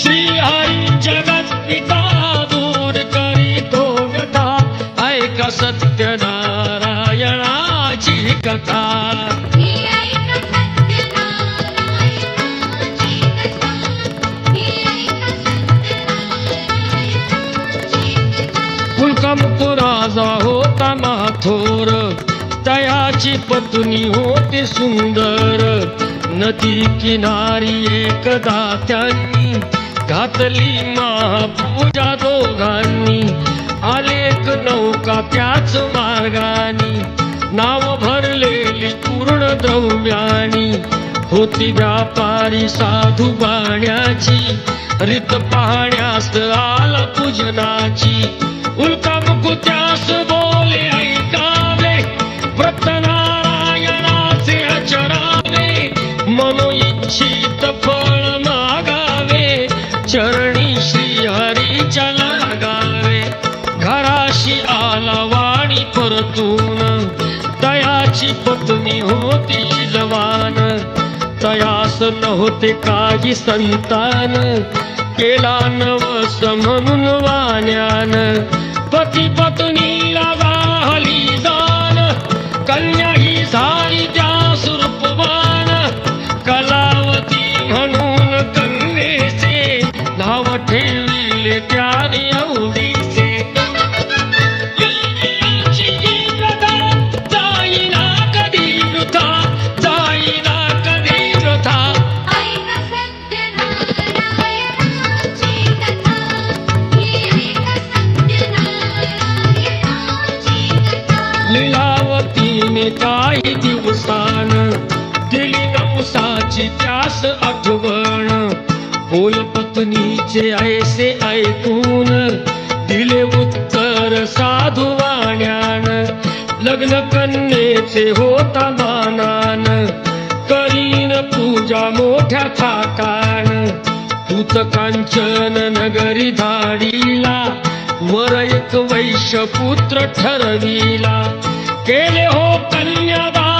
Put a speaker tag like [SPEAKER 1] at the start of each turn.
[SPEAKER 1] श्रीहरी जगत पिता दूर करीतो व्यथा ऐका सत्यनारायणाची कथा राजा होता नाथोर तयाची पत्नी होती सुंदर नदी किनारी एकदा त्यांनी घातली महापूजा दोघांनी आलेक नौका त्याच मार्गानी नाव भरलेली पूर्ण द्रव्यानी होती व्यापारी साधू बाण्याची रीत पाहण्यास आला पूजनाची उल्का मुकुत्यास बोले ऐकावे व्रतनारायणाचे अचरावे मनोइच्छित फळ मागावे चरणी श्रीहरीच्या लागावे घराशी आला वाणी परतून तयाची पत्नी होती जवान तयास नव्हते काही संतान केला नवस म्हणून वाण्यान पती पत्नीला गाहली दान कन्या ही झाली त्या सुरूपवान कलावती म्हणून कन्येचे नाव ठेविले त्याने अवधीचे जाईना कधी वृथा जाईना कधी वृथा लीलावतीने काही दिवसान दिली नवसाची त्यास आठवण बोल पत्नीचे ऐसे ऐकून दिले उत्तर साधू वाण्यान लग्न कन्येचे होता मानान करीन पूजा मोठ्या थाटान तूच कांचन नगरी धाडीला वर एक वैश्य पुत्र ठरविला केले हो कन्यादान